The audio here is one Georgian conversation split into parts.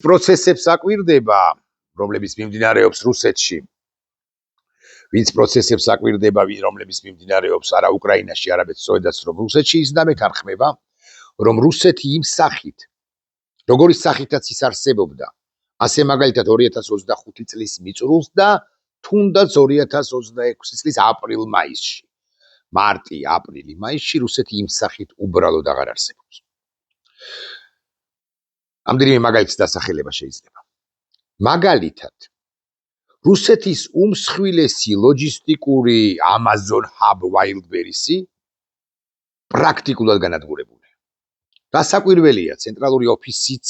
პროცესებს აკვირდება, რომლებიც მიმდინარეობს რუსეთში. ვინც პროცესებს აკვირდება, რომლებიც მიმდინარეობს არა უკრაინაში, არამედ სწორედაც რომ რუსეთში ის დამეთანხმება, რომ რუსეთი იმ სახით, როგორი სახითაც ის არსებობდა, ასე მაგალითად 2025 წლის მიწურულს და თუნდაც 2026 წლის აპრილ-მაისში, მარტი, აპრილი, მაისში რუსეთი იმ სახით უბრალოდ აღარ არსებობს. ამდენიმე მაგალითის დასახელება შეიძლება. მაგალითად, რუსეთის უმსხვილესი ლოჯისტიკური Amazon Hub Wildberries-ი პრაქტიკულად განადგურებულია. დასაკვირველია, ცენტრალური ოფისიც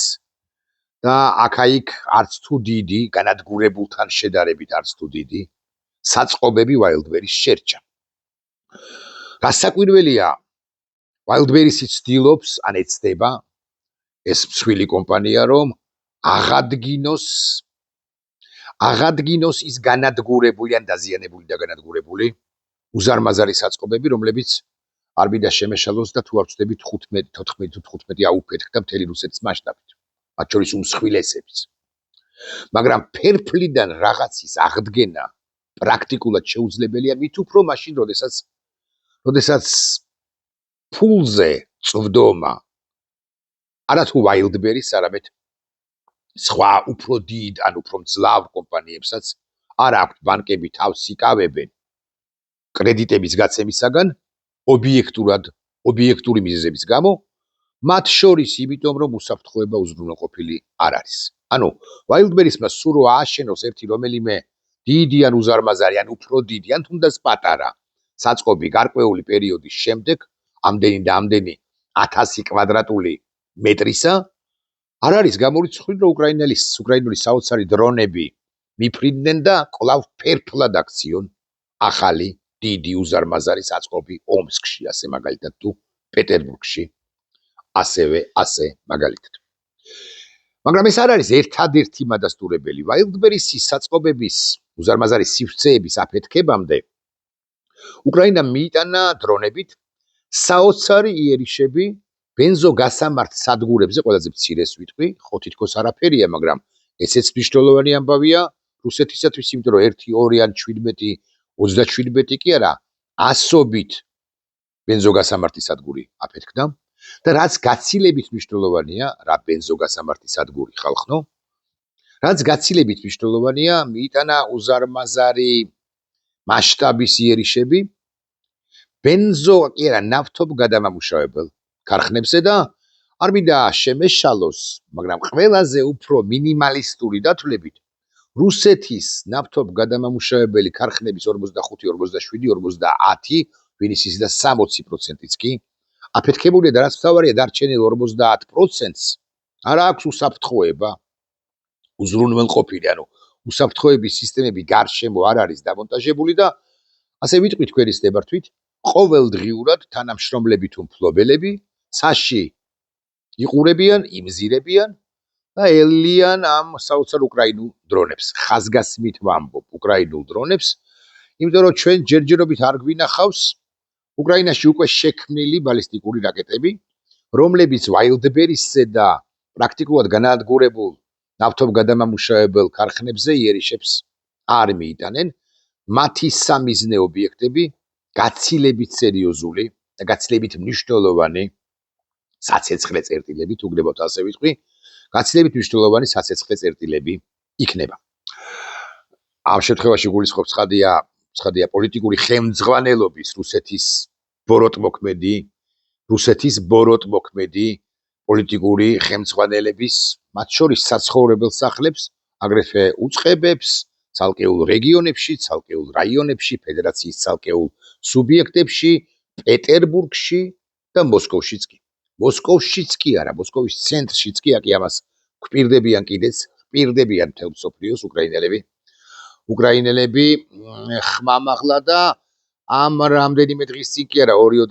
და აქ-იქ არც თუ დიდი განადგურებულთან შედარებით არც თუ დიდი საწყობები Wildberries შერჩა. დასაკვირველია, Wildberries-ი ცდილობს, ან ეცდება ეს მსხვილი კომპანია, რომ აღადგინოს ის განადგურებული ან დაზიანებული და განადგურებული უზარმაზარი საწყობები, რომლებიც არ მინდა შემეშალოს და თუ არ ვწდები 14 აუფეთქდა მთელი რუსეთის მასშტაბით, მათ შორის უმსხვილესების. მაგრამ ფერფლიდან რაღაცის აღდგენა პრაქტიკულად შეუძლებელია მით უფრო მაშინ, როდესაც ფულზე წვდომა არა თუ Wildberries, არამედ სხვა უფრო დიდ ან უფრო მძლავრ კომპანიებსაც არ აქვთ ბანკები თავს იკავებენ კრედიტების გაცემისაგან ობიექტური მიზეზების გამო, მათ შორის იმიტომ რომ უსაფრთხოება უზრუნველყოფილი არ არის. ანუ Wildberries-მა სულ რო ააშენოს ერთი რომელიმე დიდი ან უზარმაზარი ან უფრო დიდი ან თუნდაც პატარა საწყობი გარკვეული პერიოდის შემდეგ, ამდენი და ამდენი 1000 კვადრატული მეტრისა, არ არის გამორიცხული, რომ უკრაინული საოცარი დრონები მიფრინდნენ და კვლავ ფერფლად აქციონ ახალი დიდი უზარმაზარი საწყობი ომსკში, ასე მაგალითად თუ პეტერბურგში, ასე მაგალითად. მაგრამ ეს არ არის ერთადერთი მადასტურებელი. Wildberries-ის საწყობების უზარმაზარი სივრცეების აფეთქებამდე უკრაინამ მიიტანა დრონებით საოცარი იერიშები ბენზოგასამართ სადგურებზე, ყველაზე მცირეს ვიტყვი, ხო თითქოს არაფერია, მაგრამ ესეც მნიშვნელოვანი ამბავია რუსეთისათვის, იმიტომ რომ 1, 2 ან 17, 37 კი არა, ასობით ბენზოგასამართი სადგური აფეთქდა და რაც გაცილებით მნიშვნელოვანია, რა ბენზოგასამართი სადგური ხალხო, რაც გაცილებით მნიშვნელოვანია, მიიტანა უზარმაზარი მასშტაბის იერიშები ნავთობ გადამამუშავებელ ქარხნებზე და არ მინდა შემეშალოს, მაგრამ ყველაზე უფრო მინიმალისტური დათვლებით რუსეთის ნავთობ გადამამუშავებელი ქარხნების 45, 47, 50, ვინის ის და 60%-იც კი აფეთქებულია და რაც მთავარია, დარჩენილ 50%-ს არ აქვს უსაფრთხოება უზრუნველყოფილი, ანუ უსაფრთხოების სისტემები გარშემო არ არის დამონტაჟებული და ასე ვიტყვი თქვენის ნებართვით, ყოველდღიურად თანამშრომლები თუ მფლობელები ცაში იყურებიან, იმზირებიან და ელიან ამ საოცარ უკრაინულ დრონებს. ხაზგასმით ვამბობ უკრაინულ დრონებს, იმიტომ რომ ჩვენ ჯერჯერობით არ გვინახავს უკრაინაში უკვე შექმნილი ბალისტიკური რაკეტები, რომლებიც Wildberries-ზე და პრაქტიკულად განადგურებულ ნავთობ გადამამუშავებელ ქარხნებზე იერიშებს არ მიიტანენ. მათი სამიზნე ობიექტები გაცილებით სერიოზული და გაცილებით მნიშვნელოვანი საცეცხლე წერტილები, თუ გნებავთ ასე ვიტყვი, გაცილებით მნიშვნელოვანი საცეცხლე წერტილები იქნება. ამ შემთხვევაში გულისხმობ ცხადია პოლიტიკური ხელმძღვანელობის რუსეთის ბოროტმოქმედი პოლიტიკური ხელმძღვანელების, მათ შორის საცხოვრებელ სახლებს, აგრეთვე უწყებებს, ცალკეულ რეგიონებში, ცალკეულ რაიონებში, ფედერაციის ცალკეულ სუბიექტებში, პეტერბურგში და მოსკოვშიც კი. მოსკოვშიც კი არა, მოსკოვის ცენტრშიც კი ამას გვპირდებიან კიდეც, გვპირდებიან მთელ მსოფლიოს უკრაინელები ხმამაღლა და ამ რამდენიმე დღის წინ კი არა, 2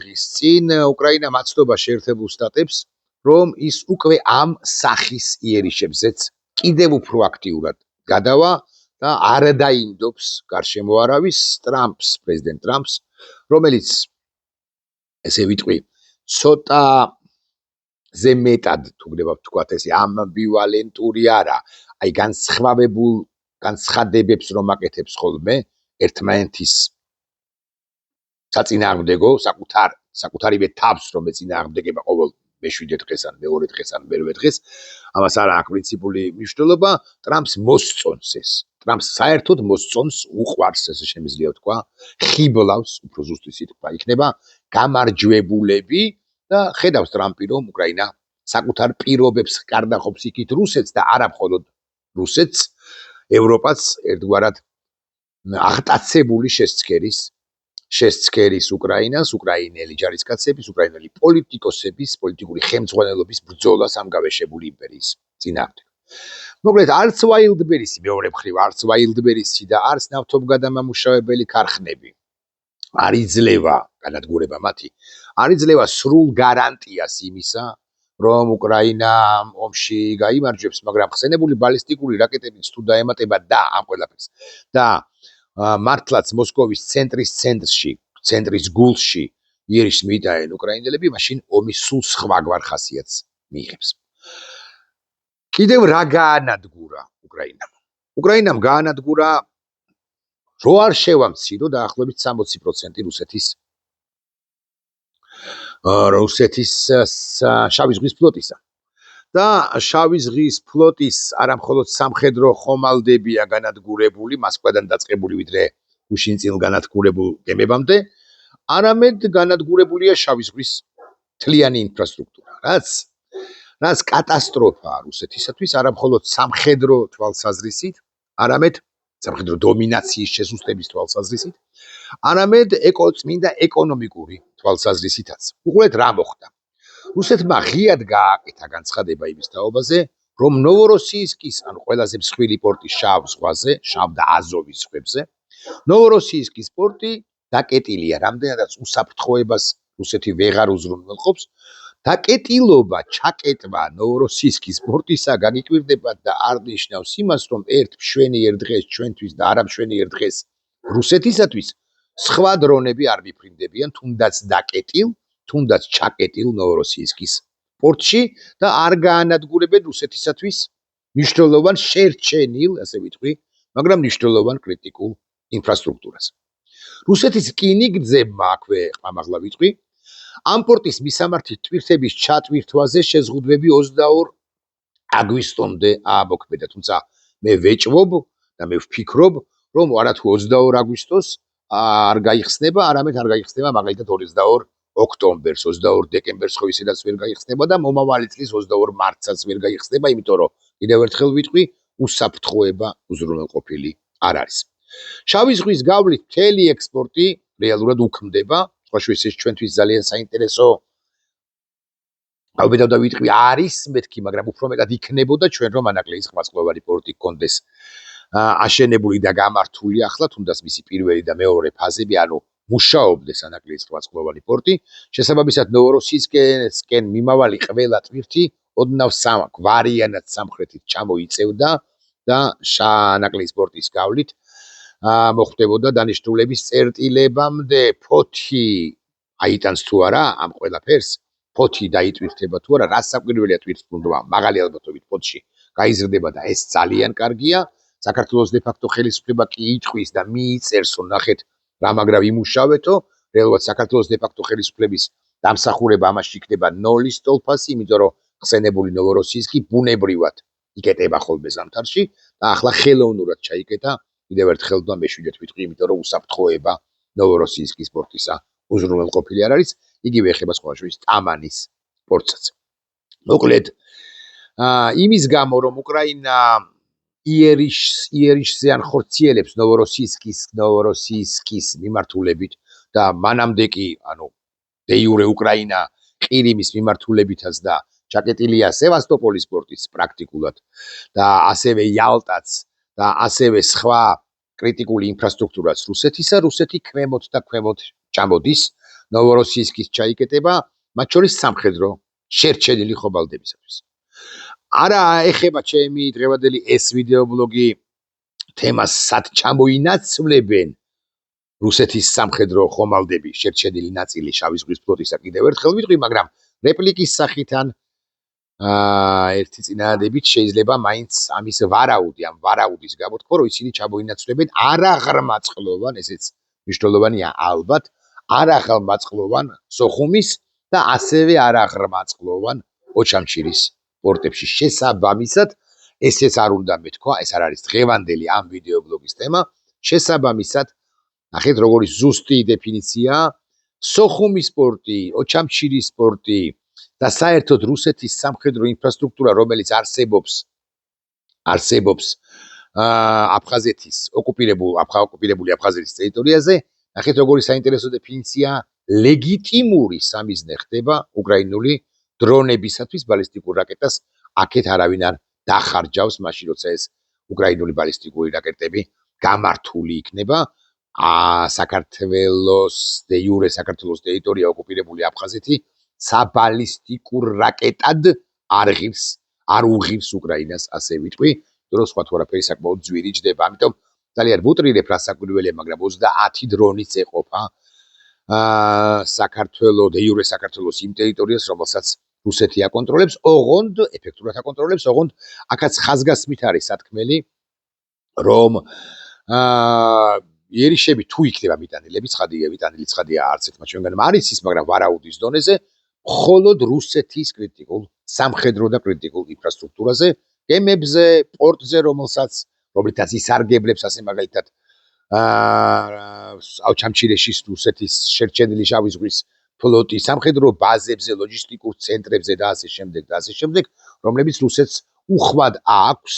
დღის წინ უკრაინამ აცნობა შეერთებულ შტატებს, რომ ის უკვე ამ სახის იერიშებზეც კიდევ უფრო აქტიურად გადავა და არ დაინდობს გარშემო არავის პრეზიდენტ ტრამპს, რომელიც ესე ვიტყვი, ცოტა ზე მეტად თუ გდება ვთქვათ ესე ამბივალენტური არა, აი განცხადებებს რომ აკეთებს ხოლმე ერთმანეთის საწინააღმდეგო საკუთარივე თავს რომ ეწინააღმდეგება ყოველ მეშვიდე დღეს ან მეორე დღეს ან მერვე დღეს ამას არ აქვს პრინციპული მნიშვნელობა ტრამპს მოსწონს ეს ტრამპს საერთოდ მოსწონს უყვარს ესე შემიძლია ვთქვა ხიბლავს უფრო ზუსტი სიტყვა იქნება გამარჯვებულები და ხედავს ტრამპი რომ უკრაინა საკუთარ პირობებს კარდახობს იქით რუსეთს და არა მხოლოდ რუსეთს ევროპაც ერთგვარად აღტაცებული შესცქერის უკრაინას, უკრაინელი ჯარისკაცების, უკრაინელი პოლიტიკოსების, პოლიტიკური ხელმძღვანელობის ბრძოლას ამ გავეშებული იმპერიის წინააღმდეგ. მოკლედ, არც Wildberries-ი მეორე მხრივ, არც Wildberries-ი და არც ნავთობგადამამუშავებელი ქარხნები არ იძლევა, განადგურება მათი, არ იძლევა სრულ გარანტიას იმისა, რომ უკრაინა ომში გაიმარჯვებს, მაგრამ ხსენებული ბალისტიკური რაკეტებიც თუ დაემატება და ამ ყველაფერს და მართლაც მოსკოვის ცენტრის გულში იერიშს მიიტანენ უკრაინელები, მაშინ ომი სულ სხვაგვარ ხასიათს მიიღებს. კიდევ რა გაანადგურა უკრაინამ? უკრაინამ გაანადგურა რო არ შევამცირო დაახლოებით 60% რუსეთის შავი ზღვის ფლოტისა. და შავი ზღვის ფლოტის არა მხოლოდ სამხედრო ხომალდებია განადგურებული, მოსკოვიდან დაწყებული ვიდრე უშინწილ განადგურებულ გემებამდე, არამედ განადგურებულია შავი ზღვის მთლიანი ინფრასტრუქტურა, რაც კატასტროფაა რუსეთისათვის, არა მხოლოდ სამხედრო თვალსაზრისით, არამედ სამხედრო დომინაციის შესუსტების თვალსაზრისით, არამედ წმინდა ეკონომიკური თვალსაზრისითაც. უყურეთ რა მოხდა. რუსეთმა ღიად გააკეთა განცხადება იმის თაობაზე, რომ ნოვოროსიისკის, ანუ ყველაზე მსხვილი პორტი შავ ზღვაზე, შავ და აზოვის ზღვებზე, ნოვოროსიისკის პორტი დაკეტილია, რამდენადაც უსაფრთხოებას რუსეთი ვეღარ უზრუნველყოფს, დაკეტილობა, ჩაკეტვა ნოვოროსიისკის პორტისა გაგიკვირდება და არ ნიშნავს იმას, რომ ერთ მშვენიერ დღეს ჩვენთვის და არა მშვენიერ დღეს რუსეთისათვის სხვა დრონები არ მიფრინდებიან, თუნდაც დაკეტილ თუნდაც ჩაკეტილ ნოვოროსიისკის პორტში და არ გაანადგურებენ რუსეთისათვის მნიშვნელოვან შერჩენილ, ასე ვიტყვი, მაგრამ მნიშვნელოვან კრიტიკულ ინფრასტრუქტურას. რუსეთის რკინიგზებმა აქვე ყმამაღლა ვიტყვი, ამ პორტის მისამართი ტვირთების ჩატვირთვაზე შეზღუდვები 22 აგვისტომდე აამოქმედა, თუმცა მე ვეჭვობ და მე ვფიქრობ, რომ არათუ 22 აგვისტოს არ გაიხსნება, არამედ არ გაიხსნება მაგალითად 22 ოქტომბერს, 22 დეკემბერს ხო ისედაც ვერ გაიხსნება და მომავალი წლის 22 მარტსაც ვერ გაიხსნება, იმიტომ რომ კიდევ ერთხელ ვიტყვი, უსაფრთხოება უზრუნველყოფილი არ არის. შავი ზღვის გავლით მთელი ექსპორტი რეალურად უქმდება, სხვაშორის ეს ჩვენთვის ძალიან საინტერესო ალბათ და ვიტყვი არის მეთქი, მაგრამ უფრო მეტად იქნებოდა ჩვენ რომ ანაკლიის ხმასკლოვანი პორტი კონდეს აშენებული და გამართული ახლა, თუნდაც მისი პირველი და მეორე ფაზები, ანუ მუშაობდეს ანაკლიის ხმასკლოვანი პორტი, შესაბამისად ნოვოროსიისკენ მიმავალი ყველა ტვირთი ოდნავ გვარიანად სამხრეთით ჩამოიწევდა და ანაკლიის პორტის გავლით მოხდებოდა დანიშნულების წერტილებამდე ფოთი აიტანს თუ არა ამ ყველაფერს, ფოთი დაიტვირთება თუ არა, რას საკვირველია ტვირთბრუნვა, მაღალი ალბათობით ფოთში გაიზრდება და ეს ძალიან კარგია. საქართველოს დე-ფაქტო ხელისუფლება კი იტყვის და მიიწერს, რომ ნახეთ რა მაგრა იმუშავეთო, რეალურად საქართველოს დე-ფაქტო ხელისუფლების დამსახურება ამაში იქნება 0-ის ტოლფასი, იმიტომ რომ ხსენებული ნოვოროსიისკი ბუნებრივად იკეტება ხოლმე ზამთარში და ახლა ხელოვნურად ჩაიკეტა, კიდევ ერთხელ და მეშვიდეთ ვიტყვი, იმიტომ რომ უსაფრთხოება ნოვოროსიისკის პორტისა უზრუნველყოფილი არ არის, იგივე ეხება სხვაშორის ტამანის პორტსაც. მოკლედ, იმის გამო, რომ უკრაინა იერიშზე ან ხორციელებს ნოვოროსიისკის მიმართულებით და მანამდე კი, ანუ დე-იურე უკრაინა ყირიმის მიმართულებითაც და ჩაკეტილია სევასტოპოლის პორტიც პრაქტიკულად და ასევე იალტაც და ასევე სხვა კრიტიკული ინფრასტრუქტურაც რუსეთისა, რუსეთი ქვემოთ და ქვემოთ ჩამოდის ნოვოროსიისკის ჩაიკეტება, მათ შორის სამხედრო შერჩენილი ხომალდებისათვის. არა ეხება ჩემი დღევანდელი ეს ვიდეობლოგი თემას სად ჩამოინაცვლებენ რუსეთის სამხედრო ხომალდები, შერჩენილი ნაწილი შავი ზღვის ფლოტისა, კიდევ ერთხელ ვიტყვი, მაგრამ რეპლიკის სახით ან ერთი წინადადებით შეიძლება მაინც ამის ვარაუდის გამო თქო რომ ისინი ჩამოინაცვლებენ არაღრმაწყლოვან ესეც მნიშვნელოვანია ალბათ არაღრმაწყლოვან სოხუმის და ასევე არაღრმაწყლოვან ოჩამჩირის პორტებში შესაბამისად ესეც არ უნდა მეთქვა ეს არ არის დღევანდელი ამ ვიდეობლოგის თემა შესაბამისად ნახეთ როგორი ზუსტი დეფინიცია სოხუმის პორტი ოჩამჩირის პორტი და საერთოდ რუსეთის სამხედრო ინფრასტრუქტურა რომელიც არსებობს აფხაზეთის ოკუპირებული აფხაზეთის ტერიტორიაზე ნახეთ როგორი საინტერესო დეფინიცია ლეგიტიმური სამიზნე ხდება უკრაინული დრონებისათვის ბალისტიკურ რაკეტას აქეთ არავინ არ დახარჯავს მაშინ როცა ეს უკრაინული ბალისტიკური რაკეტები გამართული იქნება საქართველოს დე იურე საქართველოს ტერიტორია ოკუპირებული აფხაზეთი საბალისტიკურ რაკეტად არ უღირს უკრაინას ასე ვიტყვი რომ სხვა თუ არაფერი საკმაოდ ძვირი ჯდება ამიტომ ძალიან ვუტრირებ რა საკვირველია მაგრამ 30 დრონიც ეყოფა საქართველოს დე იურე საქართველოს იმ ტერიტორიას რომელსაც რუსეთი აკონტროლებს ოღონდ ეფექტურად აკონტროლებს ოღონდ აქაც ხაზგასმით არის სათქმელი რომ იერიშები თუ იქნება მიტანილები ცხადია არც ერთმა ჩვენგანმა არ იცის მაგრამ ვარაუდის დონეზე მხოლოდ რუსეთის კრიტიკულ სამხედრო და კრიტიკულ ინფრასტრუქტურაზე, გემებზე, პორტზე, რომლითაც ისარგებლებს ასე მაგალითად ავჩამჩირეში რუსეთის შერჩენილი შავი ზღვის ფლოტი, სამხედრო ბაზებზე, ლოჯისტიკურ ცენტრებზე და ასე შემდეგ, რომლებიც რუსეთს უხვად აქვს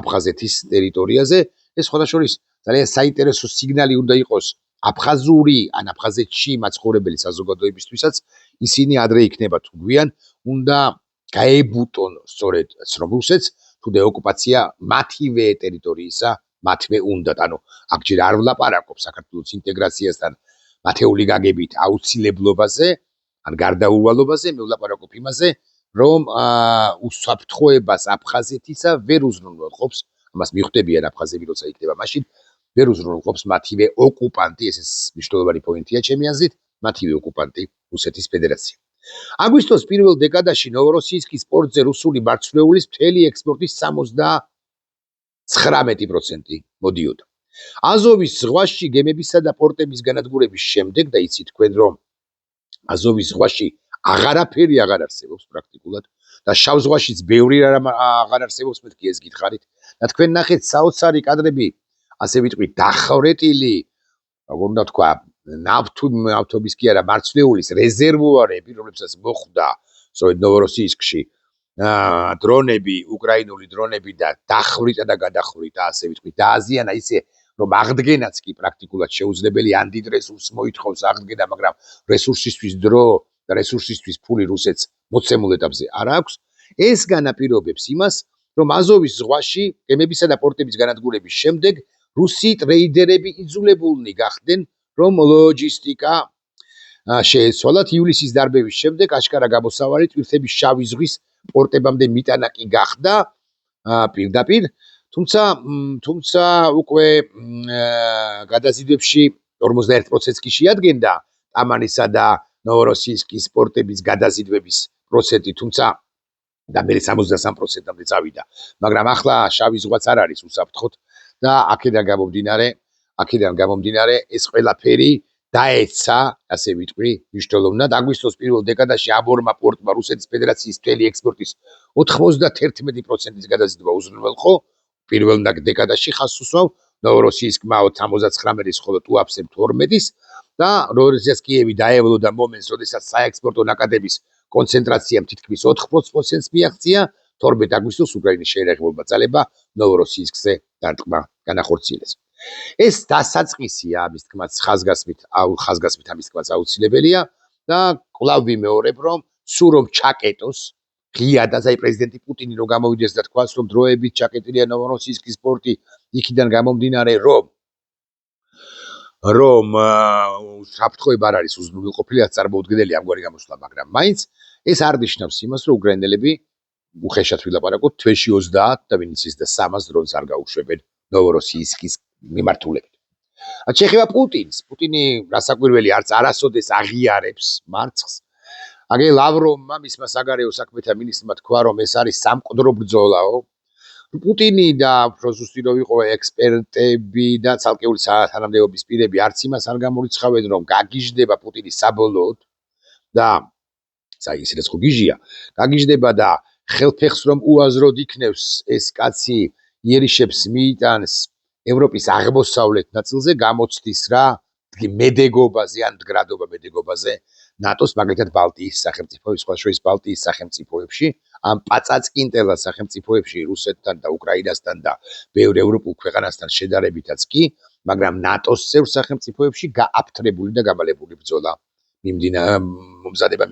აფხაზეთის ტერიტორიაზე. ეს სხვადასხვა ძალიან საინტერესო სიგნალი უნდა იყოს აფხაზური ან აფხაზეთში მაცხოვრებელი საზოგადოებისთვისაც ისინი ადრე იქნება თუ გვიან უნდა გაებუტონ სწორედ რუსეთს თუ დეოკუპაცია მათივე ტერიტორიისა მათვე უნდათ ანუ აქ ჯერ არ ვლაპარაკობ საქართველოს ინტეგრაციასთან მათეული გაგებით აუცილებლობაზე ან გარდაუვალობაზე მე ვლაპარაკობ იმაზე რომ უსაფრთხოებას აფხაზეთისა ვერ უზრუნველყოფს ამას მიხვდებიან აფხაზები როცა იქნება მაშინ ვერ უზრუნველყოფს მათივე ოკუპანტი ეს მნიშვნელოვანი პოინტია ჩემი აზრით მათივე ოკუპანტი რუსეთის ფედერაცია. აგვისტოს პირველ დეკადაში ნოვოროსიისკის პორტზე რუსული მარცვლეულის მთელი ექსპორტის 79% მოდიოდა. აზოვის ზღვაში გემებისა და პორტების განადგურების შემდეგ და იცით თქვენ რომ აზოვის ზღვაში აღარაფერი აღარ არსებობს პრაქტიკულად და შავ ზღვაშიც ბევრი აღარ არსებობს მეთქი ეს გითხარით და თქვენ ნახეთ საოცარი კადრები ასე ვიტყვი დახრეტილი როგორ უნდა თქვა ნავთობის კი არა მარცვლეულის რეზერვუარები რომლებსაც მოხვდა სწორედ ნოვოროსიისკში დრონები უკრაინული დრონები და დახვრიტა და გადახვრიტა ასე ვიტყვი დააზიანა ისე რომ აღდგენაც კი პრაქტიკულად შეუძლებელი ან დიდ რესურსს მოითხოვს აღდგენა მაგრამ რესურსისთვის დრო და რესურსისთვის ფული რუსეთს მოცემულ ეტაპზე არ აქვს ეს განაპირობებს იმას რომ აზოვის ზღვაში გემებისა და პორტების განადგურების შემდეგ რუსი ტრეიდერები იძულებულნი გახდნენ რომ ლოჯისტიკა შეეცვალათ ივლისის დარბევის შემდეგ აშკარა გამოსავალი ტვირთების შავი ზღვის პორტებამდე მიტანა კი გახდა პირდაპირ თუმცა უკვე გადაზიდვებში 41% კი შეადგენდა ტამანისა და ნოვოროსიისკის პორტების გადაზიდვების პროცენტი თუმცა და მე 63%-მდე წავიდა მაგრამ ახლა შავი ზღვაც არ არის უსაფრთხოდ და აქედან გამომდინარე ეს ყველაფერი დაეცა ასე ვიტყვი მნიშვნელოვნად აგვისტოს პირველ დეკადაში აბორმა პორტმა რუსეთის ფედერაციის მთელი ექსპორტის 91%-ის გადაზიდვა უზრუნველყო პირველ დეკადაში ხაზს უსვავ ნოვოროსიისკმა 79-ის ხოლო ტუაფსემ 12-ის და როდესაც კიევი დაევლოდა მომენტს როდესაც საექსპორტო ნაკადების კონცენტრაციამ თითქმის 80%-ს მიაღწია 12 აგვისტოს უკრაინის შეერაღებულმა ძალებმა ნოვოროსიისკზე დარტყმა განახორციელეს. ეს დასაწყისია ამის თქმაც ხაზგასმით ამის თქმაც აუცილებელია და კვლავ ვიმეორებ რომ სულ რომ ჩაკეტოს ღიად აი პრეზიდენტი პუტინი რომ გამოვიდეს და თქვას რომ დროებით ჩაკეტილია ნოვოროსიისკის პორტი იქიდან გამომდინარე რომ საფრთხოება არ არის უზრუნველყოფილი არ წარმოუდგენელი ამგვარი გამოსვლა მაგრამ მაინც ეს არ ნიშნავს იმას რომ უკრაინელები უხეშად ვილაპარაკოთ თვეში 30 და ვინც ის და 300 დრონს არ გაუშვებენ ნოვოროსიისკის მიმართულებით. შეეხება პუტინი რასაკვირველი არც არასოდეს აღიარებს მარცხს აგე ლავროვმა მისმა საგარეო საქმეთა მინისტრმა თქვა, რომ ეს არის სამკვდრო ბრძოლაო. პუტინი და უფრო ზუსტი რომ იყო ექსპერტები და ცალკეული თანამდებობის პირები არც იმას არ გამორიცხავენ, რომ გაგიჟდება პუტინი საბოლოოდ და ისედაც ხო გიჟია, გაგიჟდება და ხელფეხს რომ უაზროდ იქნევს ეს კაცი იერიშებს მიიტანს ევროპის აღმოსავლეთ ნაწილზე, გამოცდის რა მედეგობაზე ან მდგრადობა მედეგობაზე ნატოს, მაგალითად ბალტიის სახელმწიფოების, სხვა შორის ბალტიის სახელმწიფოებში, ამ პაწაწკინტელა სახელმწიფოებში რუსეთთან და უკრაინასთან და ბევრ ევროპულ ქვეყანასთან შედარებითაც კი, მაგრამ ნატოს წევრ სახელმწიფოებში გააფთრებული და გამალებული ბრძოლა მომზადება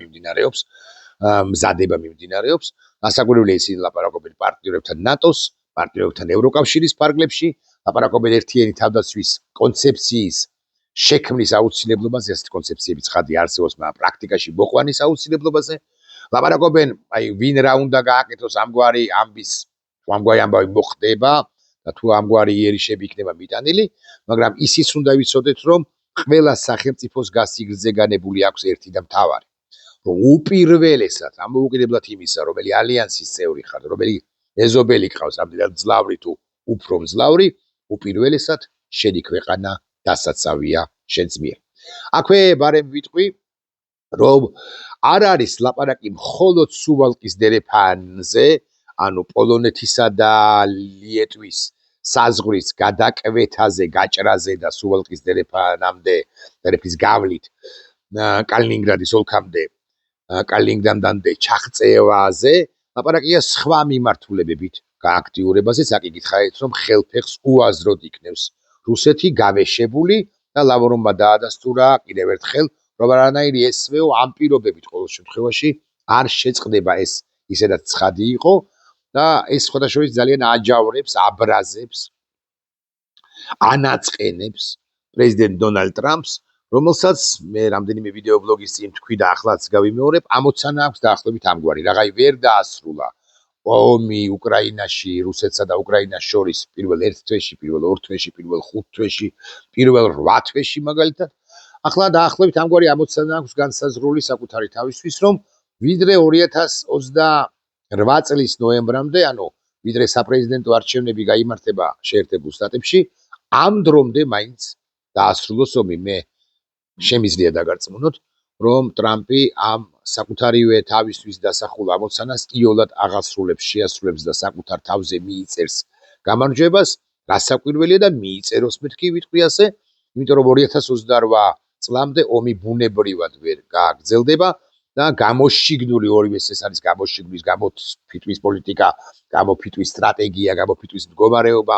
მიმდინარეობს. ასაკვირველია ისინი ლაპარაკობენ პარტნიორებთან ნატოს, პარტნიორებთან ევროკავშირის ფარგლებში, ლაპარაკობენ ერთიანი თავდაცვის კონცეფციის შექმნის აუცილებლობაზე, ასეთი კონცეფციები ცხადი არსებობს, მაგრამ პრაქტიკაში მოყვანის აუცილებლობაზე. ლაპარაკობენ, ვინ რა უნდა გააკეთოს ამგვარი ამბავი მოხდება და თუ ამგვარი იერიშები იქნება მიტანილი, მაგრამ ისიც უნდა ვიცოდეთ, რომ ყველა სახელმწიფოს გასიგრძე განებული აქვს ერთი და მთავარი, რომ უპირველესად ამოუკიდებლად იმისა, რომელი ალიანსის წევრი ხარ, რომელი ეზობელი გყავს, ამდენად მძლავრი თუ უფრო მძლავრი, უპირველესად შენი ქვეყანა დასაცავია შენს მიერ. აქვე ბარემ ვიტყვი, რომ არ არის ლაპარაკი მხოლოდ სუვალკის დერეფანზე, ანუ პოლონეთისა და ლიეტვის საზღვრის გადაკვეთაზე, გაჭრაზე და სუვალკის დერეფის გავლით კალინინგრადის ოლქამდე, კალინინგრადამდე ჩაღწევაზე, ლაპარაკია სხვა მიმართულებებით გააქტიურებაზე, საკითხით, რომ ხელფეხს უაზროდ იქნევს რუსეთი გავეშებული და ლავროვმა დაადასტურა კიდევ ერთხელ, რომ არანაირი SVO ამ პირობებით ყოველ შემთხვევაში არ შეწყდება, ეს ისედაც ცხადი იყო და ეს სხვადასხვა ძალიან აჯავრებს, აბრაზებს, ანაწყენებს პრეზიდენტ დონალდ ტრამპს, რომელსაც მე რამდენიმე ვიდეო ბლოგის წინ თქვი და ახლაც გავიმეორებ, ამოცანა აქვს დაახლოებით ამგვარი, რაღაცა ვერ დაასრულა ომი უკრაინაში, რუსეთსა და უკრაინას შორის პირველ 1 თვეში, პირველ 2 თვეში, პირველ 5 თვეში, პირველ 8 თვეში მაგალითად. ახლა დაახლოებით ამგვარი ამოცანა აქვს განსაზღვრული საკუთარი თავისთვის, რომ ვიდრე 2028 წლის ნოემბრამდე, ანუ ვიდრე საპრეზიდენტო არჩევნები გაიმართება შეერთებულ შტატებში, ამ დრომდე მაინც დაასრულოს ომი. მე შემიძლია დაგარწმუნოთ, რომ ტრამპი ამ საკუთარივე თავისთვის დასახულ ამოცანას იოლად აღასრულებს, შეასრულებს და საკუთარ თავზე მიიწერს გამარჯვებას, გასაკვირველია და მიიწეროს მეთქი ვიტყვი ასე, იმიტომ რომ 2028 წლამდე ომი ბუნებრივად ვერ გააგრძელდება და გამოშიგნული ორივეს ეს არის გამოშიგნის, გამოფიტვის პოლიტიკა, გამოფიტვის სტრატეგია, გამოფიტვის მდგომარეობა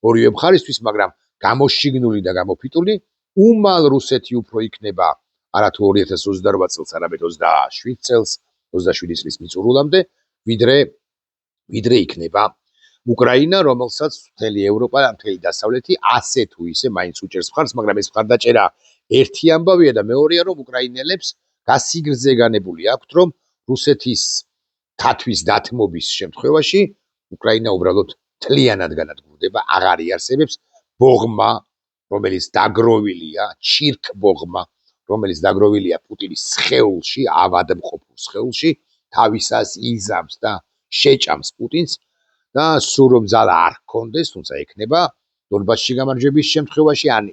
ორივე მხარისთვის, მაგრამ გამოშიგნული და გამოფიტული უმალ რუსეთი უფრო იქნება არა თუ 2028 წელს, არამედ 27 წელს, 27 წლის მიწურულამდე, ვიდრე იქნება უკრაინა, რომელსაც მთელი ევროპა და მთელი დასავლეთი ასე თუ ისე მაინც უჭერს მხარს, მაგრამ ეს მხარდაჭერა ერთი ამბავია და მეორეა, რომ უკრაინელებს გასიგრძე განებული აქვთ, რომ რუსეთის თათვის დათმობის შემთხვევაში უკრაინა უბრალოდ მთლიანად განადგურდება, აღარ იარსებებს ბოღმა, რომელიც დაგროვილია, ჩირკ ბოღმა, რომელიც დაგროვილია პუტინის სხეულში, ავადმყოფურ სხეულში, თავისას იზამს და შეჭამს პუტინს და სულ რომ ძალა არ ჰქონდეს, თუმცა ექნება დონბასში გამარჯვების შემთხვევაში, ან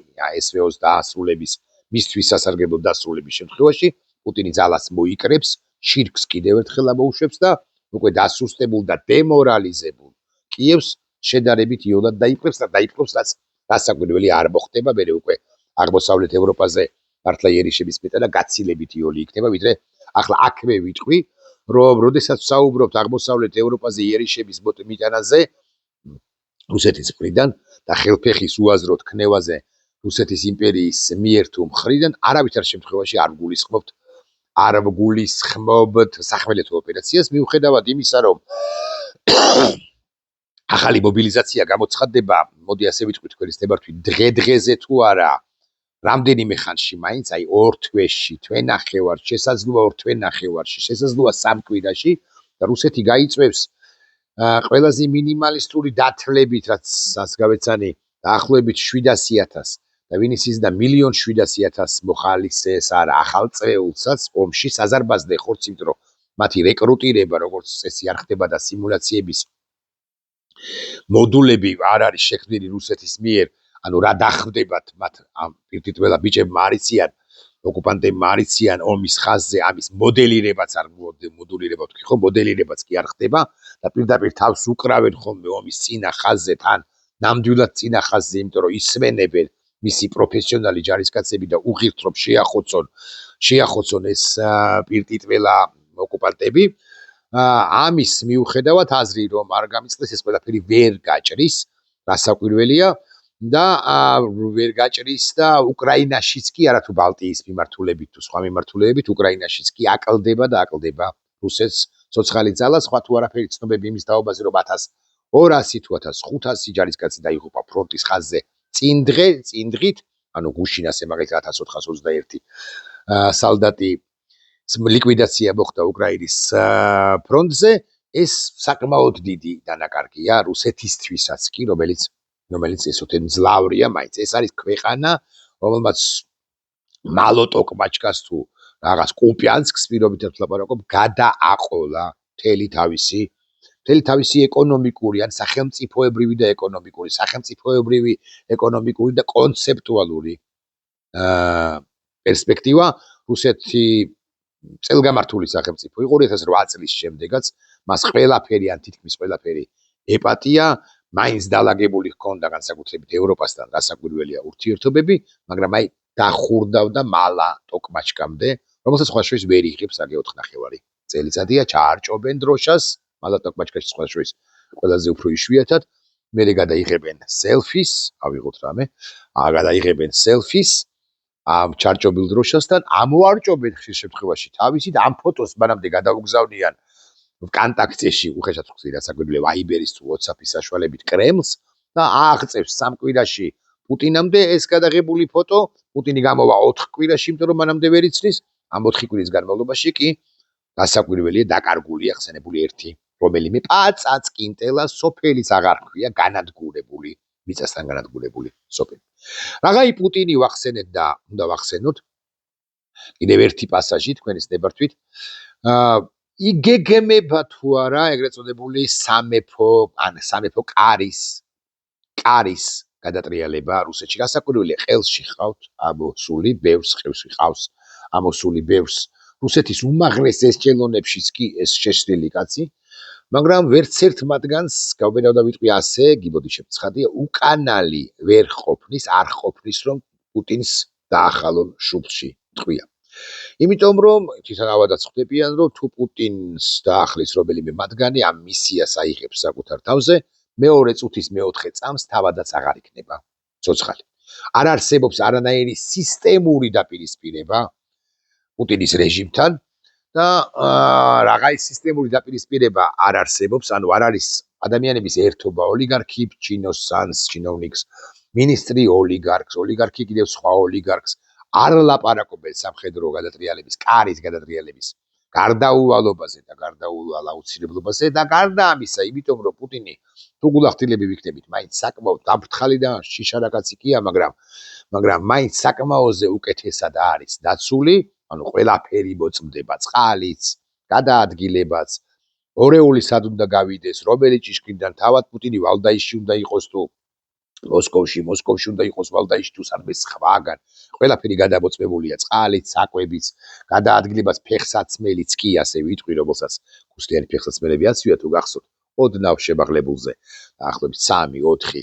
SVO-ს დაასრულების, მისთვის სასარგებლო დასრულების შემთხვევაში, პუტინი ძალას მოიკრებს, ჩირკს კიდევ ერთხელ ამოუშვებს და უკვე დასუსტებულ და დემორალიზებულ კიევს შედარებით იოლად დაიპყრობს და დაიპყრობს, რაც გასაკვირველი არ მოხდება, მე უკვე აღმოსავლეთ ევროპაზე მართლა იერიშების მეტანა გაცილებით იოლი იქნება, ვიდრე ახლა აქვე ვიტყვი, რომ როდესაც საუბრობთ აღმოსავლეთ ევროპაზე იერიშების მიტანაზე, რუსეთის მხრიდან და ხელფეხის უაზროდ ქნევაზე რუსეთის იმპერიის მიერ თუ მხრიდან, არავითარ შემთხვევაში არ ვგულისხმობთ სახმელეთო ოპერაციას, მიუხედავად იმისა, რომ ახალი მობილიზაცია გამოცხადდება, მოდი ასე ვიტყვით, თქვენის ნებართვით დღე-დღეზე თუ არა, რამდენიმე ხანში მაინც, აი 2 თვეში, თვენახევარში, შესაძლოა 2 თვენახევარში, შესაძლოა 3 კვირაში და რუსეთი გაიწვევს ყველაზე მინიმალისტური დათვლებით, რაც გავეცანი, დაახლოებით 700,000 და ვინც იზრდა 1.700.000 მოხალისეს არა ახალ წეულსაც ომში საზარბაზნე ხორცი, იმიტომ რომ მათი რეკრუტირება როგორც წესი არ ხდება და სიმულაციების მოდულები არ არის შექმნილი რუსეთის მიერ, ანუ რა დახვდებათ მათ ამ პირთითველა ბიჭებმა არიციან, ოკუპანტებმა არიციან ომის ხაზზე, ამის მოდელირებაც არ მოდულირება ვთქვი ხო, მოდელირებაც კი არ ხდება და პირდაპირ თავს უკრავენ ხოლმე ომის წინა ხაზზე თან ნამდვილად წინა ხაზზე, იმიტომ რომ ისვენებენ მისი პროფესიონალი ჯარისკაცები და უღირთ რომ შეახოცონ ეს პირთითველა ოკუპანტები. ამის მიუხედავად აზრი რომ არ გამიწყდეს ეს ყველაფერი ვერ გაჭრის, გასაკვირველია და ვერ გაჭრის და უკრაინაშიც კი არათუ ბალტიის მიმართულებით თუ სხვა მიმართულებებით უკრაინაშიც კი აკლდება და აკლდება რუსეთს ცოცხალი ძალა, სხვა თუ არაფერი ცნობები იმის დაობაზე რომ 1200 თუ 1500 ჯარისკაცი დაიღუპა ფრონტის ხაზზე წინდღით, ანუ გუშინას მაგალითად 1421 სალდატი ლიკვიდაცია მოხდა უკრაინის ფრონტზე, ეს საკმაოდ დიდი დანაკარგია რუსეთისთვისაც კი, რომელიც ესოთენ მძლავრია მაინც. ეს არის ქვეყანა, რომელმაც მალოტოკ-მაჩკას თუ რაღაც კუპიანსკს პირობითად ვლაპარაკობ, გადააყოლა მთელი თავისი ეკონომიკური ან სახელმწიფოებრივი და კონცეპტუალური პერსპექტივა. რუსეთი წელგამართული სახელმწიფო იყო 2008 წლის შემდეგაც, მას ყველაფერი ან თითქმის ყველაფერი ეპატია, მაინც დალაგებული ჰქონდა განსაკუთრებით ევროპასთან გასაკვირველია ურთიერთობები, მაგრამ აი დახურდავდა მალა ტოკმაჩკამდე, რომელსაც სხვა შორის ვერ იღებს აგი 4.5 წელიწადია, ჩაარჭობენ დროშას, მალა ტოკმაჩკაში სხვა შორის ყველაზე უფრო იშვიათად, მერე გადაიღებენ სელფის, ავიღოთ რამე, გადაიღებენ სელფის ამ ჩარჭობილ დროშასთან, ამოარჭობენ ხშირ შემთხვევაში თავისით, ამ ფოტოს მანამდე გადაუგზავნიან ვკონტაქტეში, უხეშად ხსნი რასაკვირველია ვაიბერის თუ WhatsApp-ის საშუალებით კრემლს და აღწევს 3 კვირაში პუტინამდე ეს გადაღებული ფოტო, პუტინი გამოვა 4 კვირაში, იმიტომ რომ მანამდე ვერ იცნის, ამ 4 კვირის განმავლობაში კი გასაკვირველია დაკარგულია ხსენებული ერთი რომელიმე პაწაწკინტელა სოფელის აღარ ქვია განადგურებული, მიწასთან განადგურებული სოფელი. რაღაი პუტინი ვახსენეთ და უნდა ვახსენოთ კიდევ ერთი პასაჟი თქვენის ნებართვით. იგეგმება თუ არა ეგრეთ წოდებული სამეფო კარის გადატრიალება რუსეთში. გასაკვირველია, ყელში ხავთ ამოსული, ბევრს ყევში ყავს ამოსული ბევრს რუსეთის უმაღლეს ესჩელონებშიც კი ეს შეშლილი კაცი, მაგრამ ვერც ერთ მათგანს გავბედავდა ვიტყვი ასე, გიბოდი შემცხადია, უკანალი ვერ არ ყოფნის რომ პუტინს დაახალონ შუბლში ტყვია. იმიტომ რომ თვითონავადაც ხვდებიან რომ თუ პუტინს დაახლის რომელიმე მათგანი ამ მისიას აიღებს საკუთარ თავზე, მეორე წუთის მეოთხე წამს თავადაც აღარ იქნება ცოცხალი. არ არსებობს არანაირი სისტემური დაპირისპირება პუტინის რეჟიმთან და რაღაცა სისტემური დაპირისპირება არ არსებობს, ანუ არ არის ადამიანების ერთობა, ოლიგარქი ჩინოსანს, ჩინოვნიკს, მინისტრი ოლიგარქი კიდევ სხვა ოლიგარქს არ ლაპარაკობენ სამხედრო გადატრიალების, კარის გადატრიალების გარდაუვალობაზე და გარდაუვალ აუცილებლობაზე და გარდა ამისა, იმიტომ რომ პუტინი თუ გულახდილები ვიქნებით, მაინც საკმაოდ დამფრთხალი და შიშარაკაცი კია, მაგრამ მაინც საკმაოზე უკეთესად არის დაცული, ანუ ყველაფერი მოწმდება, წყალიც, გადაადგილებაც, ორეული სად უნდა გავიდეს, რომელი ჭიშკრიდან თავად პუტინი ვალდაისში უნდა იყოს თუ მოსკოვში უნდა იყოს ვალდაისში თუ სადმე სხვაგან, ყველაფერი გადამოწმებულია, წყალიც, საკვებიც, გადაადგილებაც, ფეხსაცმელიც კი ასე ვიტყვი, რომელსაც ქუსლიანი ფეხსაცმელები აცვია თუ გახსოვთ, ოდნავ შემაღლებულზე, დაახლოებით 3-4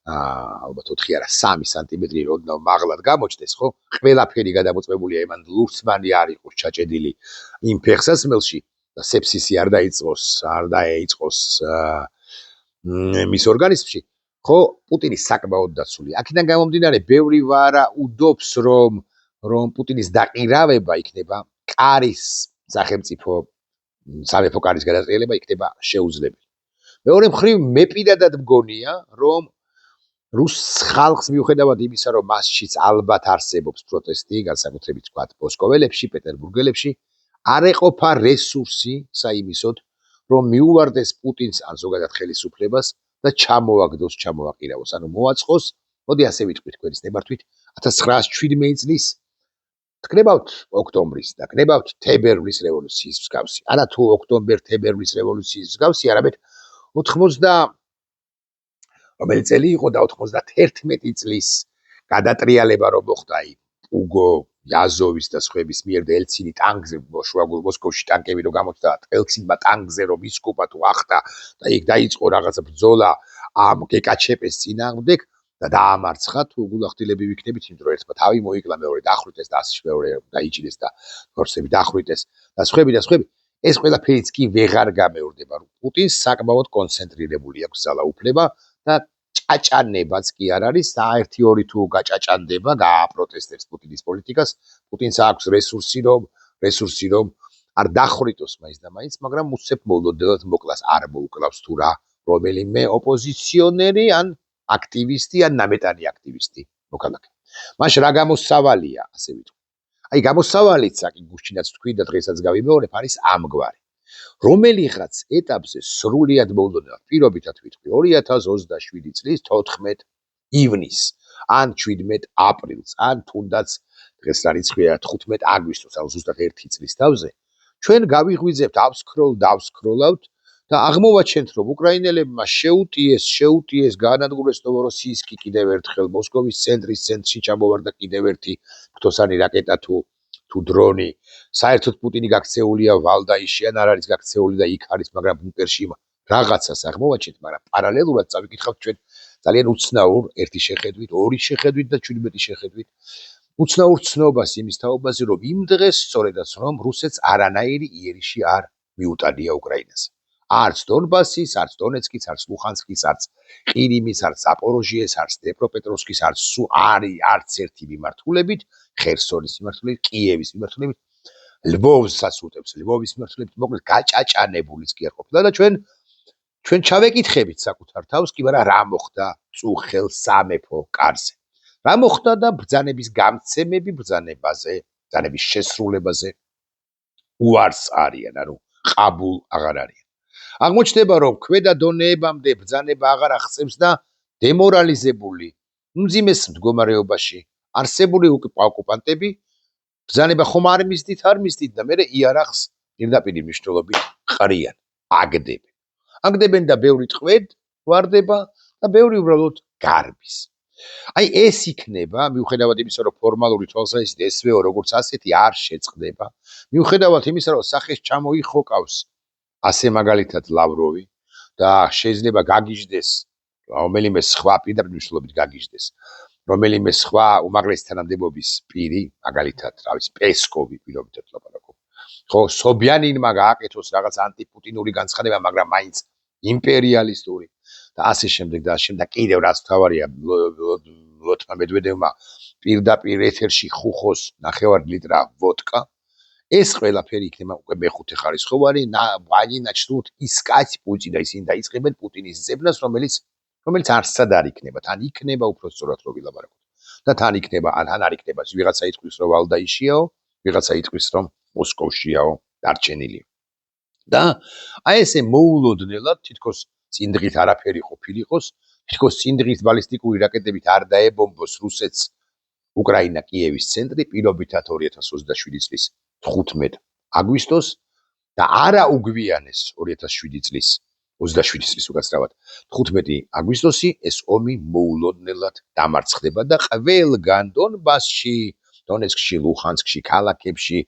ალბათ 4 არა 3 სანტიმეტრი ოდნავ მაღლად გამოჩნდეს, ხო? ყველაფერი გადამოწმებულია, იმან ლურსმანი არ იყოს ჩაჭედილი იმ ფეხსაცმელში და სეფსისი არ დაეწყოს მის ორგანიზმში. ხო, პუტინი საკმაოდ დაცული. აქედან გამომდინარე, ბევრი ვარა უდობს, რომ პუტინის დაყირავება იქნება სამეფო კარის გადატრიალება იქნება შეუძლებელი. მეორე მხრივ, მე პირადად მგონია, რომ რუს ხალხს მიუხედავად იმისა, რომ მასშიც ალბათ არსებობს პროტესტი, განსაკუთრებით ვთქვათ, მოსკოველებში, პეტერბურგელებში, არ ეყოფა რესურსი საიმისოდ, რომ მიუვარდეს პუტინს ან ზოგადად ხელისუფლებას და ჩამოაგდოს, ჩამოაყირავოს, ანუ მოაწყოს, მოდი ასე ვიტყვით თქვენის ნებართვით, 1917 წლის გნებავთ ოქტომბრის და გნებავთ თებერვლის რევოლუციის მსგავსი. არა თუ ოქტომბერ-თებერვლის რევოლუციის მსგავსი, არამედ 80 რომელი წელი იყო და 91 წლის გადატრიალება რომ მოხდა უგო იაზოვის და სხვების მიერ და ელცინი ტანგზე შუაგულ მოსკოვში ტანკები რომ გამოჩნდა ელცინმა ტანგზე რომ ისკუპა თუ ახტა და იქ დაიწყო რაღაცა ბრძოლა ამ გეკაჩეპეს წინააღმდეგ და დაამარცხა თუ გულახდილები ვიქნებით იმ დროს ერთმა თავი მოიკლა მეორე დახვრიტეს და ასე მეორე დაიჭირეს და ფორსები დახვრიტეს და სხვები ეს ყველაფერიც კი ვეღარ გამეორდება რომ პუტინს საკმაოდ კონცენტრირებული აქვს ძალაუფლება და ჭაჭანებაც კი არ არის და 1-2 თუ გაჭაჭანდება გააპროტესტებს პუტინის პოლიტიკას პუტინს აქვს რესურსი რომ არ დახვრიტოს მაინც და მაინც მაგრამ უცებ მოულოდნელად მოკლას არ მოუკლავს თუ რა რომელიმე ოპოზიციონერი ან აქტივისტი ან ნამეტანი აქტივისტი მოქალაქე მაშ რა გამოსავალია ასე ვიტყვი აი გამოსავალიც საკი გუშინაც თქვი და დღესაც გავიმეორებ არის ამგვარი რომელიღაც ეტაპზე სრულიად მოულოდნელად პირობითად ვიტყვი 2027 წლის 14 ივნისს ან 17 აპრილს ან თუნდაც დღეს რა რიცხვია 15 აგვისტოს ან ზუსტად 1 წლის თავზე ჩვენ გავიღვიძებთ დავსკროლავთ და აღმოვაჩენთ რომ უკრაინელებმა შეუტიეს გაანადგურეს ნოვოროსიისკი კიდევ ერთხელ მოსკოვის ცენტრში ჩამოვარდა კიდევ ერთი ფთოსანი რაკეტა თუ დრონი საერთოდ პუტინი გაქცეულია ვალდაიში ან არ არის გაქცეული და იქ არის მაგრამ ბუნკერში რაღაცას აღმოვაჩენთ მაგრამ პარალელურად წავიკითხავთ ჩვენ ძალიან უცნაურ ერთი შეხედვით ორი შეხედვით და 17 შეხედვით უცნაურ ცნობას იმის თაობაზე რომ იმ დღეს სწორედაც რომ რუსეთს არანაირი იერიში არ მიუტანია უკრაინას არც დონბასის არც დონეცკის არც ლუხანსკის არც ყირიმის არც ზაპოროჟიეს არც დნეპროპეტროვსკის არც ერთი მიმართულებით ხერსონის მიმართულებით კიევის მიმართულებით ლვოვსაც უტევს ლვოვის მიმართულებით მოკლედ გაჭაჭანებულიც კი არ ყოფილა და ჩვენ ჩავეკითხებით საკუთარ თავს კი მაგრამ რა მოხდა წუხელ სამეფო კარზე რა მოხდა და ბრძანების გამცემები ბრძანების შესრულებაზე უარს არიან ანუ ყაბულ აღარ არიან აღმოჩნდება რომ ქვედა დონეებამდე ბრძანება აღარ აღწევს და დემორალიზებული უმძიმეს მდგომარეობაში არსებული ოკუპანტები ბრძანება ხომ არ მისდით და მერე იარაღს პირდაპირ მნიშვნელობით ყრიან აგდებენ და ბევრი ტყვედ ვარდება და ბევრი უბრალოდ გარბის აი ეს იქნება მიუხედავად იმისა რომ ფორმალური თვალსაზრისით SVO როგორც ასეთი არ შეწყდება მიუხედავად იმისა რომ სახეს ჩამოიხოკავს ასე მაგალითად ლავროვი და შეიძლება გაგიჟდეს რომელიმე სხვა პირდაპირ მნიშვნელობით გაგიჟდეს რომელიმე სხვა უმაღლესი თანამდებობის პირი მაგალითად რა ვიცი პესკოვი პირობითად ლაპარაკობ ხო სობიანინმა გააკეთოს რაღაც ანტიპუტინური განცხადება მაგრამ მაინც იმპერიალისტური და ასე შემდეგ კიდევ რაც თავარია ლოთმა მედვედევმა პირდაპირ ეთერში ხუხოს 9 ლიტრა ვოდკა ეს ყველაფერი იქნება უკვე მეხუთე ხარისხოვანი ვანი начнут искать პუტინა ისინი დაიწყებენ პუტინის ზებნას რომელიც არცად არ იქნება თან იქნება უფრო სწორად რო ვილაპარაკოთ და თან იქნება ან არ იქნება ვიღაცა იტყვის რომ ვალდაიშიაო ვიღაცა იტყვის რომ მოსკოვშიაო დარჩენილი და აი ესე მოულოდნელად თითქოს წინდღით არაფერი ყოფილიყოს თითქოს წინდღით ბალისტიკური რაკეტებით არ დაებომბოს რუსეთს უკრაინა კიევის ცენტრი პირობითად 2027 წლის 15 აგვისტოს და არა უგვიანეს 2007 წლის 27 წლის უკაცრავად 15 აგვისტოსი ეს ომი მოულოდნელად დამარცხდება და ყველგან დონბასში დონეცკში ლუხანსკში ქალაქებში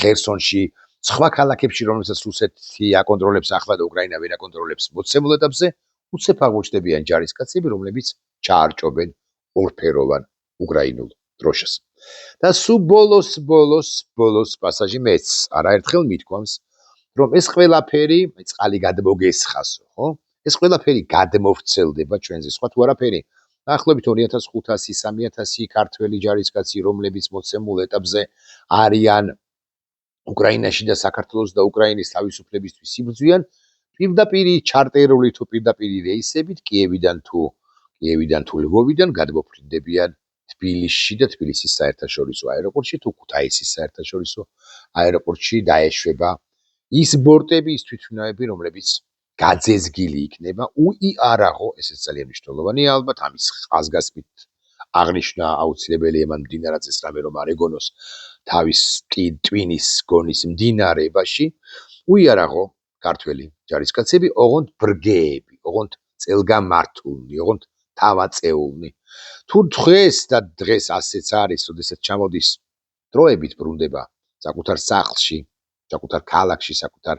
ხერსონში სხვა ქალაქებში რომელსაც რუსეთი აკონტროლებს ახლა და უკრაინა ვერ აკონტროლებს მოცემულ ეტაპზე უცებ აღმოჩნდებიან ჯარისკაცები რომლებიც ჩაარჭობენ ორფეროვან უკრაინულ დროშას და სულ ბოლოს პასაჟი მეც არაერთხელ მithქვამს რომ ეს ყველაფერი წყალი გადმოგესხასო ხო ეს ყველაფერი გადმოვრცელდება ჩვენზე სხვა თუ არაფერი დაახლოებით 2500-3000 ქართველი ჯარისკაცი რომლებიც მოცემულ ეტაპზე არიან უკრაინაში და საქართველოს და უკრაინის თავისუფლებისთვის იბრძვიან პირდაპირ ჩარტერული თუ პირდაპირ რეისებით კიევიდან თუ ლვოვიდან გადმოფრინდებიან თბილისში და თბილისის საერთაშორისო აეროპორტში თუ ქუთაისის საერთაშორისო აეროპორტში დაეშვება ის ბორტები ის თვითმფრინავები რომლებიც გაძეზგილი იქნება უიარაღო ესეც ძალიან მნიშვნელოვანია ალბათ ამის ხაზგასმით აღნიშნა აუცილებელი მან მდინარაძეს რამე რომ არ ეგონოს თავის ტვინის გონის მდინარეებაში უიარაღო ქართველი ჯარისკაცები ოღონდ ბრგეები, ოღონდ წელგამართულნი, ოღონდ თავაწეულნი. თუ დღეს ასეც არის, როდესაც ჩამოდის დროებით ბრუნდება საკუთარ სახლში, საკუთარ ქალაქში, საკუთარ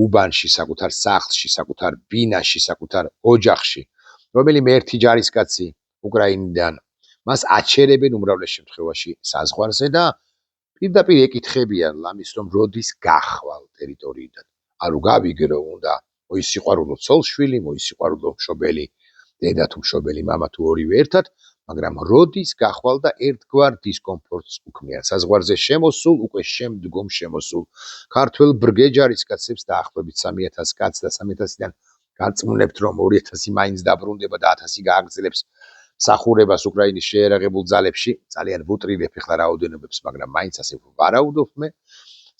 უბანში, საკუთარ სახლში, საკუთარ ბინაში, საკუთარ ოჯახში, რომელიმე ერთი ჯარისკაცი უკრაინიდან მას აჩერებენ უმრავლეს შემთხვევაში საზღვარზე და პირდაპირ ეკითხებიან ლამის რომ როდის გახვალ ტერიტორიიდან. ანუ გავიგრო უნდა მოისიყვარულო ცოლშვილი, მოისიყვარულო მშობელი დედა თუ მშობელი მამა თუ ორივე ერთად, მაგრამ როდის გახვალ და ერთგვარ დისკომფორტს უქმნიან. საზღვარზე შემოსულ, უკვე შემდგომ შემოსულ ქართველ ბრგე ჯარისკაცებს დაახლოებით 3000 კაცს და 3000-დან გაწმუნებთ რომ 2000 მაინც დაბრუნდება და 1000 გააგრძელებს მსახურებას უკრაინის შეიარაღებულ ძალებში, ძალიან ვუტრირებ ახლა რაოდენობებს, მაგრამ მაინც ასე ვარაუდობ მე,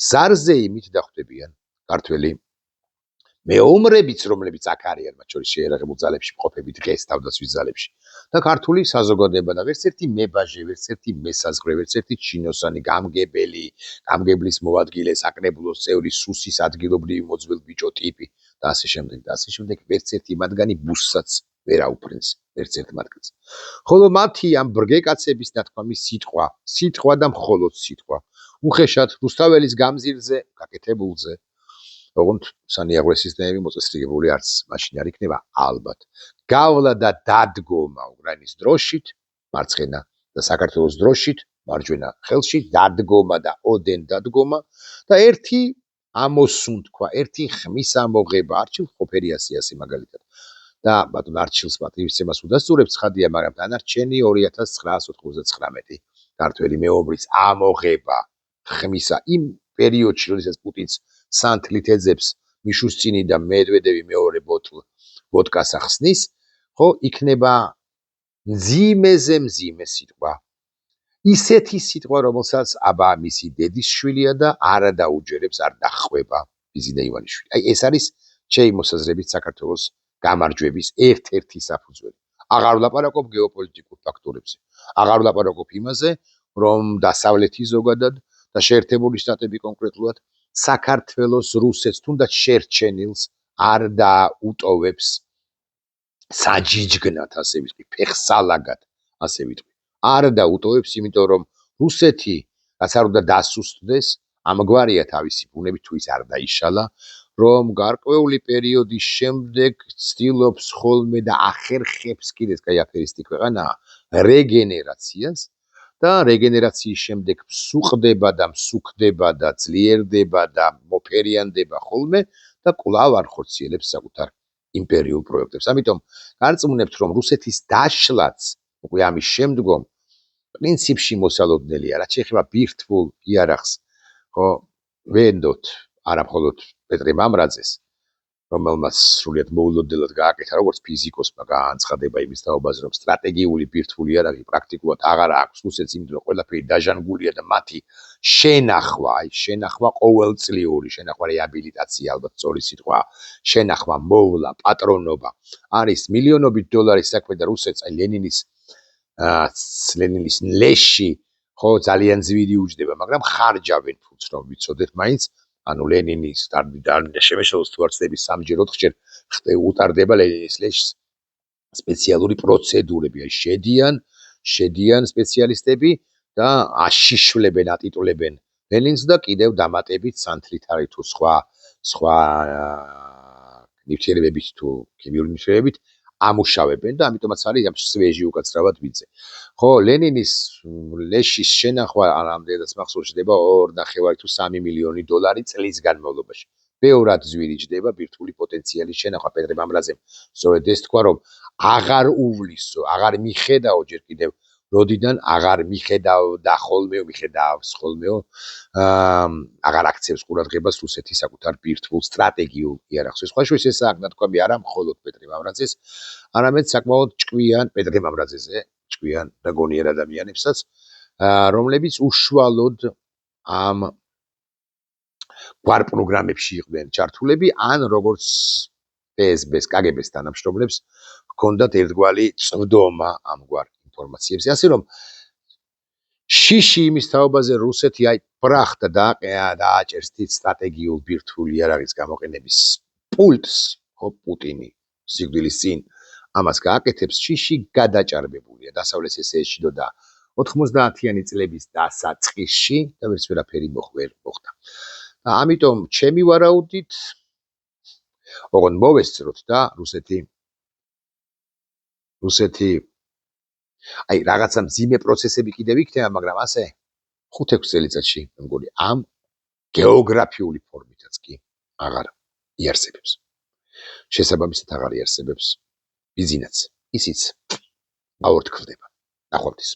ზარზე იმით დახვდებიან ქართველი მეომრებიც, რომლებიც აქ არიან, მათ შორის შეიარაღებულ ძალებში მყოფები დღეს თავდაცვის ძალებში და ქართული საზოგადოება და ვერც ერთი მებაჟე, ვერც ერთი მესაზღვრე, ვერც ერთი ჩინოსანი, გამგებელი, გამგებლის მოადგილე, საკრებულოს წევრი, სუსის ადგილობრივი მოძველ ბიჭო ტიპი და ასე შემდეგ და ასე შემდეგ, ვერც ერთი მათგანი ბუსსაც ვერ აუფრენს, ვერც ერთ მათგანს. ხოლო მათი ამ ბრგე კაცების ნათქვამი სიტყვა და მხოლოდ სიტყვა. უხეშად რუსთაველის გამზირზე, გაკეთებულზე ოღონდ სანიაღვრე სისტემები მოწესრიგებული არც მაშინ არ იქნება ალბათ. გავლა და დადგომა უკრაინის დროშით, მარცხენა და საქართველოს დროშით, მარჯვენა ხელში დადგომა და ოდენ დადგომა და ერთი ამოსუნთქვა, ერთი ხმის ამოღება, არჩილ ყოფერიასიასი მაგალითად. და ბატონ არჩილს პატივისცემას უდასტურებს ცხადია, მაგრამ დანარჩენი 2999 ქართველი მეომრის ამოღება ხმისა იმ პერიოდში, როდესაც პუტინს სანთლით ეძებს მიშუსწინი და მედვედევი მეორე ბოთლ ვოდკას ახსნის, ხო, იქნება მძიმეზე მძიმე სიტყვა. ისეთი სიტყვა, რომელსაც აბა მისი დედის შვილია და არა დაუჯერებს, არ დახვება ბიზინა ივანიშვილი. აი ეს არის ჩემი მოსაზრებით საქართველოს გამარჯვების ერთ-ერთი საფუძველი. აღარ ვლაპარაკობ გეოპოლიტიკურ ფაქტორებზე. აღარ ვლაპარაკობ იმაზე, რომ დასავლეთი ზოგადად და შეერთებული შტატები კონკრეტულად საქართველოს რუსეთს თუნდაც შერჩენილს არ დაუტოვებს საჯიჯგნად, ასე ვიტყვი, ფეხსალაგად, ასე ვიტყვი. არ დაუტოვებს, იმიტომ რომ რუსეთი, რაც არ უნდა დასუსტდეს, ამგვარია თავისი ბუნებით, თუ ის არ დაიშალა, რომ გარკვეული პერიოდის შემდეგ ცდილობს ხოლმე და ახერხებს კიდეც კაი აფერისტი ქვეყანაა რეგენერაციას და რეგენერაციის შემდეგ მსუყდება და მსუქდება და ძლიერდება და მოფერიანდება ხოლმე და კვლავ არ ხორციელებს საკუთარ იმპერიულ პროექტებს. ამიტომ გარწმუნებთ, რომ რუსეთის დაშლაც უკვე ამის შემდგომ პრინციპში მოსალოდნელია, რაც შეეხება ბირთვულ იარაღს, ხო, ვენდოთ არა მხოლოდ პეტრე მამრაძეს, რომელმაც სრულიად მოულოდნელად გააკეთა როგორც ფიზიკოსმა გაანცხადება იმის თაობაზე, რომ სტრატეგიული ბირთვული იარაღი პრაქტიკულად აღარ აქვს რუსეთს, იმიტომ რომ ყველაფერი დაჟანგულია და მათი შენახვა ყოველწლიური, შენახვა რეაბილიტაცია, ალბათ სწორი სიტყვა, შენახვა, მოვლა, პატრონობა არის მილიონობით დოლარის საქმე და რუსეთს აი ლენინის ლეში ხო ძალიან ძვირი უჯდება, მაგრამ ხარჯავენ ფულს, რომ ვიცოდეთ მაინც, ანუ ლენინის შემეშალოს თუ არ ვცდები სამჯერ 4-ჯერ უტარდება ლენინის ლეშს სპეციალური პროცედურები, აი შედიან სპეციალისტები და აშიშვლებენ, ატიტულებენ ლენინს და კიდევ დამატებით სანთლით არის თუ სხვა ნივთიერებებით თუ ქიმიური ნივთიერებებით ამუშავებენ და ამიტომაც არის ამ სვეჟი უკაცრავად ვიძე. ხო, ლენინის ლეშის შენახვა ამდენადაც მახსოვს ხდება 2.5 თუ 3 მილიონი დოლარი წლის განმავლობაში. ბევრად ძვირი ჯდება ბირთვული პოტენციალის შენახვა. პეტრე მამრაძემ სწორედ ეს თქვა, რომ აღარ უვლისო, აღარ მიხედაო ჯერ კიდევ როდიდან აღარ მიხედავდა ხოლმე, მიხედავს ხოლმეო, აღარ აქცევს ყურადღებას რუსეთის საკუთარ ბირთვულ სტრატეგიულ იარაღს. სხვა შორის ეს აქ ნათქვამი არა მხოლოდ პეტრე მამრაძეს, არამედ საკმაოდ ჭკვიან პეტრე მამრაძეზე, ჭკვიან და გონიერ ადამიანებსაც, რომლებიც უშუალოდ ამ გვარ პროგრამებში იყვნენ ჩართულები, ან როგორც ფსბ-ს, კგბ-ს თანამშრომლებს ჰქონდათ ერთგვარი წვდომა ამგვარ ინფორმაციებს, ასე რომ შიში იმის თაობაზე რუსეთი აი ბრახდა დააჭერს თით სტრატეგიულ ბირთვულ იარაღის გამოყენების პულტს, ხო, პუტინი სიკვდილის წინ ამას გააკეთებს, შიში გადაჭარბებულია დასავლეთ ესეშიდო და 90-იანი წლების დასაწყისში და ვერც ვერაფერი მოხდა. და ამიტომ ჩემი ვარაუდით ოღონდ მოვესწროთ და რუსეთი აი რაღაცა მძიმე პროცესები კიდევ იქნება, მაგრამ ასე 5-6 წელიწადში მე მგონი ამ გეოგრაფიული ფორმითაც კი აღარ იარსებებს. შესაბამისად აღარ იარსებებს ბიზნესიც. ისიც აორთქლდება. ნახვამდის.